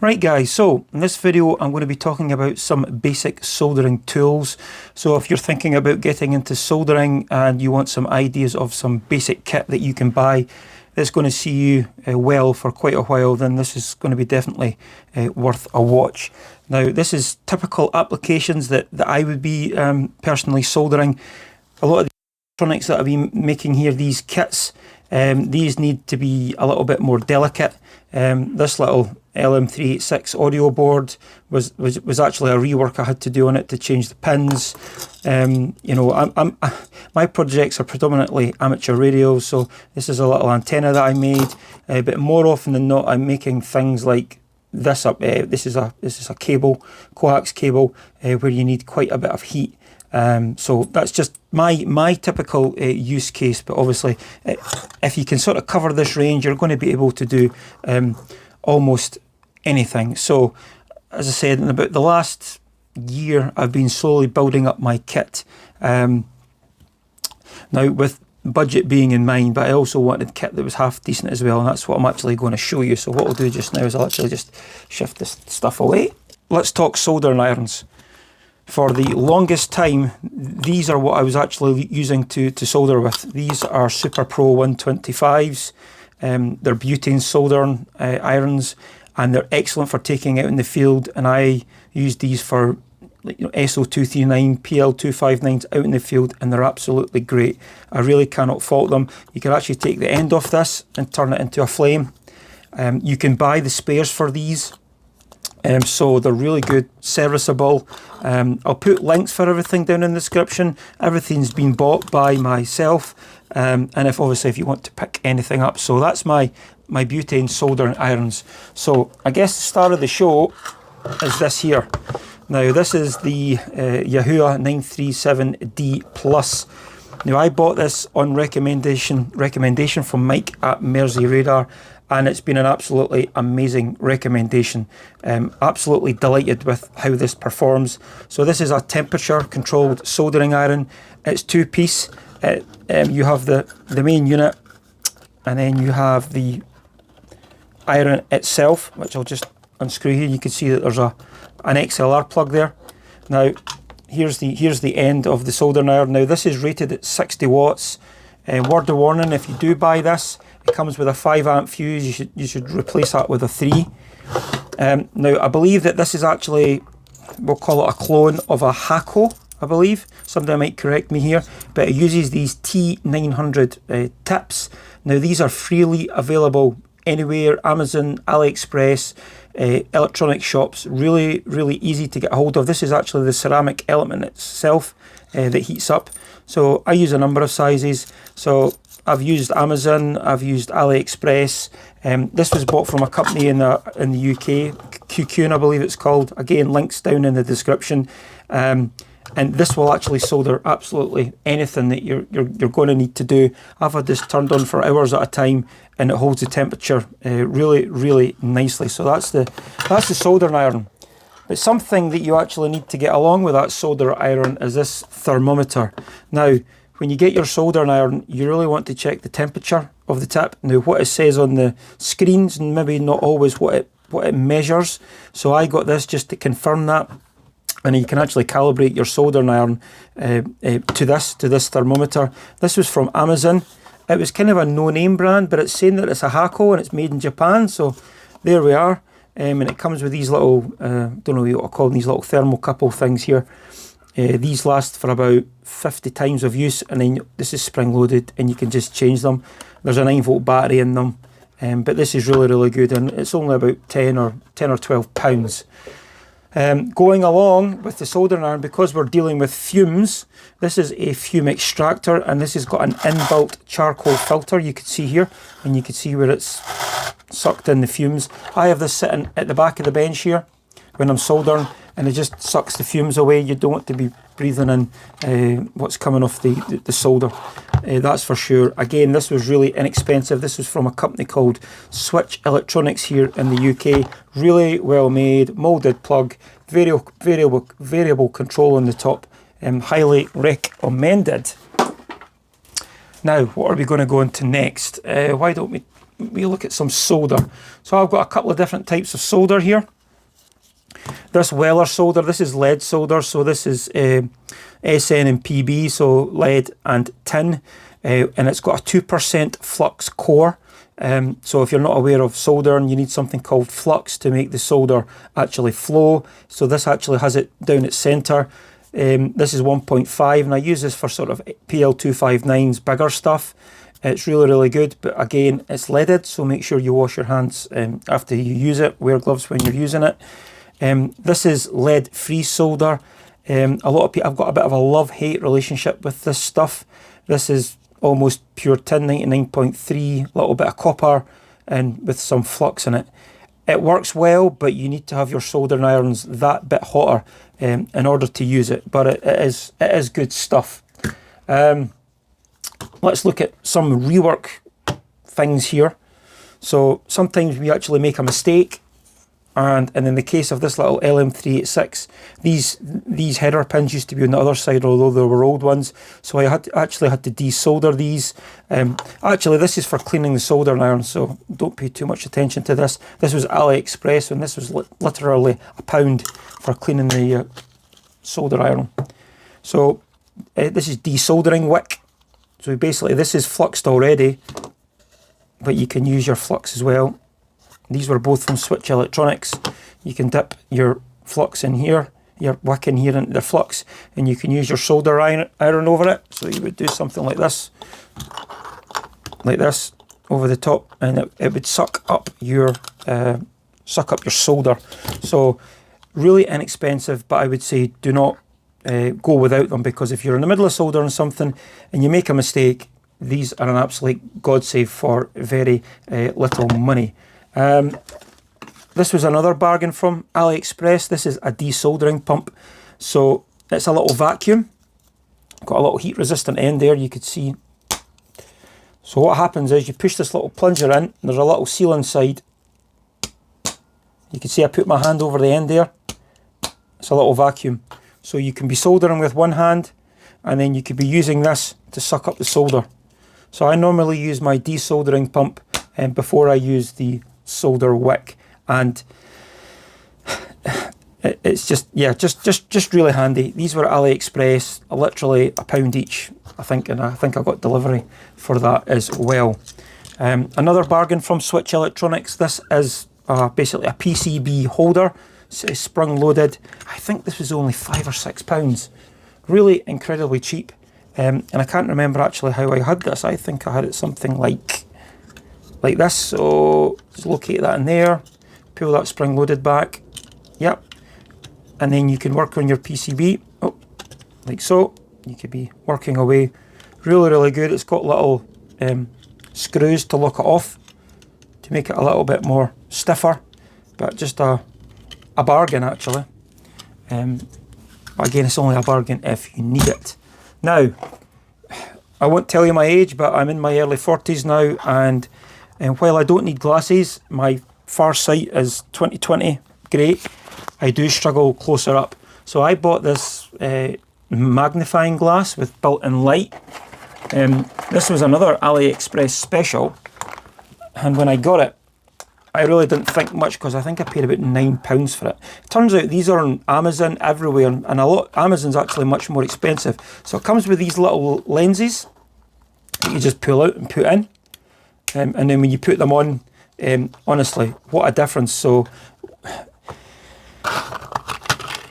Right guys, so in this video I'm going to be talking about some basic soldering tools. So if you're thinking about getting into soldering and you want some ideas of some basic kit that you can buy that's going to see you well for quite a while, then this is going to be definitely worth a watch. Now this is typical applications that I would be personally soldering. A lot of the electronics that I've been making here, these kits, these need to be a little bit more delicate. This little LM386 audio board was actually a rework I had to do on it to change the pins. You know, my projects are predominantly amateur radios, so this is a little antenna that I made. But more often than not, I'm making things like this up. This is a cable, coax cable, where you need quite a bit of heat. So that's just my typical use case, but obviously if you can sort of cover this range, you're going to be able to do almost anything. So as I said, in about the last year I've been slowly building up my kit, now with budget being in mind, but I also wanted kit that was half decent as well, and that's what I'm actually going to show you. So what I'll do just now is I'll actually just shift this stuff away. Let's talk soldering irons. For the longest time, these are what I was actually using to solder with. These are Superpro 125s. They're butane soldering irons, and they're excellent for taking out in the field. And I use these for SO239, PL259s out in the field, and they're absolutely great. I really cannot fault them. You can actually take the end off this and turn it into a flame. You can buy the spares for these. So they're really good, serviceable. I'll put links for everything down in the description. Everything's been bought by myself, and if you want to pick anything up. So that's my butane soldering irons. So I guess the start of the show is this here. Now this is the Yihua 937D Plus. Now I bought this on recommendation from Mike at Mersey Radar, and it's been an absolutely amazing recommendation. Absolutely delighted with how this performs. So this is a temperature controlled soldering iron. It's two-piece. You have the main unit, and then you have the iron itself, which I'll just unscrew here. You can see that there's an XLR plug there. Now here's the end of the soldering iron. Now this is rated at 60 watts. Word of warning, if you do buy this, it comes with a 5 amp fuse. You should replace that with a 3. Now I believe that this is actually, we'll call it a clone of a Hakko, I believe. Somebody might correct me here, but it uses these T900 tips. Now these are freely available anywhere, Amazon, AliExpress, electronic shops, really easy to get a hold of. This is actually the ceramic element itself that heats up. So I use a number of sizes. So I've used Amazon, I've used AliExpress. This was bought from a company in the UK, QQ, I believe it's called. Again, links down in the description. And this will actually solder absolutely anything that you're going to need to do. I've had this turned on for hours at a time, and it holds the temperature really nicely. So that's the soldering iron. But something that you actually need to get along with that solder iron is this thermometer. Now, when you get your soldering iron, you really want to check the temperature of the tip. Now, what it says on the screens, and maybe not always what it measures. So I got this just to confirm that. And you can actually calibrate your soldering iron to this thermometer. This was from Amazon. It was kind of a no-name brand, but it's saying that it's a Hakko and it's made in Japan. So there we are. And it comes with these little, don't know what I call them, these little thermocouple things here. These last for about 50 times of use, and then this is spring-loaded, and you can just change them. There's a 9-volt battery in them, but this is really good, and it's only about 10 or 12 pounds. Going along with the soldering iron, because we're dealing with fumes, this is a Fume extractor, and this has got an inbuilt charcoal filter. You can see here, and you can see where it's sucked in the fumes. I have this sitting at the back of the bench here when I'm soldering, and it just sucks the fumes away. You don't want to be breathing in what's coming off the solder, that's for sure. Again, this was really inexpensive. This was from a company called Switch Electronics here in the UK. Really well made, moulded plug, variable control on the top. Highly recommended. Now, what are we going to go into next? Why don't we we look at some solder. So I've got a couple of different types of solder here. This Weller solder, this is lead solder, so this is SN and PB, so lead and tin, and it's got a 2% flux core. So if you're not aware of soldering, you need something called flux to make the solder actually flow. So this actually has it down its centre. This is 1.5, and I use this for sort of PL259's bigger stuff. It's really, really good, but again, it's leaded, so make sure you wash your hands after you use it. Wear gloves when you're using it. This is lead-free solder. A lot of people, I've got a bit of a love-hate relationship with this stuff. This is almost pure tin, 99.3, a little bit of copper, and with some flux in it. It works well, but you need to have your soldering irons that bit hotter in order to use it. But it is good stuff. Let's look at some rework things here. So sometimes we actually make a mistake, and in the case of this little LM386, these header pins used to be on the other side, although they were old ones. So I actually had to desolder these. Actually, this is for cleaning the soldering iron, so don't pay too much attention to this. This was AliExpress, and this was literally £1 for cleaning the solder iron. So this is desoldering Wick. So basically this is fluxed already, but you can use your flux as well. These were both from Switch Electronics. You can dip your flux in here, your wick in here into the flux, and you can use your solder iron over it. So you would do something like this over the top, and it would suck up your solder. So really inexpensive, but I would say do not go without them, because if you're in the middle of soldering something and you make a mistake, these are an absolute godsave for very little money. This was another bargain from AliExpress. This is a De-Soldering Pump. So it's a little vacuum. Got a little heat resistant end there, you could see. So what happens is you push this little plunger in, and there's a little seal inside. You can see I put my hand over the end there. It's a little vacuum. So you can be soldering with one hand, and then you could be using this to suck up the solder. So I normally use my De-Soldering Pump before I use the solder wick, and it's just, yeah, just really handy. These were at AliExpress, literally £1 each, I think, and I think I got delivery for that as well. Another bargain from Switch Electronics. This is basically a PCB holder. It's sprung loaded. I think this was only £5 or £6. Really incredibly cheap. And I can't remember actually how I had this. I think I had it something like this. So just locate that in there, pull that spring loaded back. Yep. And then you can work on your PCB. Oh, like so. You could be working away. Really, really good. It's got little screws to lock it off to make it a little bit more stiffer. But just a bargain actually. Again, it's only a bargain if you need it. Now, I won't tell you my age, but I'm in my early 40s now, and while I don't need glasses, my far sight is 20/20 great. I do struggle closer up. So I bought this magnifying glass with built-in light. This was another AliExpress special, and when I got it, I really didn't think much, because I think I paid about £9 for it. Turns out these are on Amazon everywhere, and Amazon's actually much more expensive. So it comes with these little lenses that you just pull out and put in, and then when you put them on, honestly, what a difference. So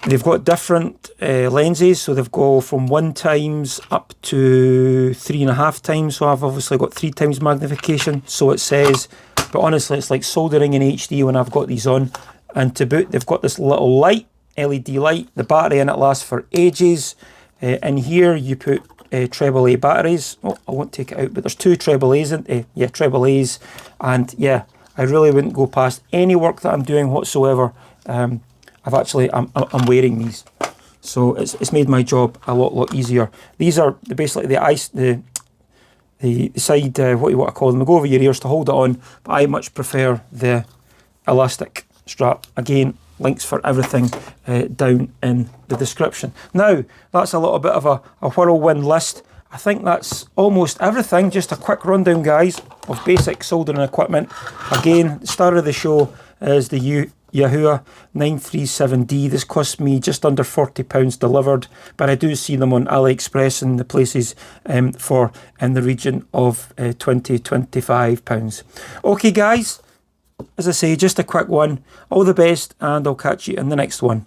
they've got different lenses, so they've got from 1 times up to 3.5 times. So I've obviously got 3 times magnification, so it says. But honestly, it's like soldering in HD when I've got these on. And to boot, they've got this little light, LED light. The battery in it lasts for ages. In here, you put treble A batteries. Oh, I won't take it out, but there's 2 treble A's in treble A's. And yeah, I really wouldn't go past any work that I'm doing whatsoever. I'm wearing these, so it's made my job a lot easier. These are basically the side, what you want to call them, they go over your ears to hold it on, but I much prefer the elastic strap. Again, links for everything down in the description. Now, that's a little bit of a whirlwind list. I think that's almost everything. Just a quick rundown, guys, of basic soldering equipment. Again, the star of the show is the Yihua 937D. This cost me just under £40 delivered, but I do see them on AliExpress and the places for in the region of £20–25. Okay, guys, as I say, just a quick one. All the best, and I'll catch you in the next one.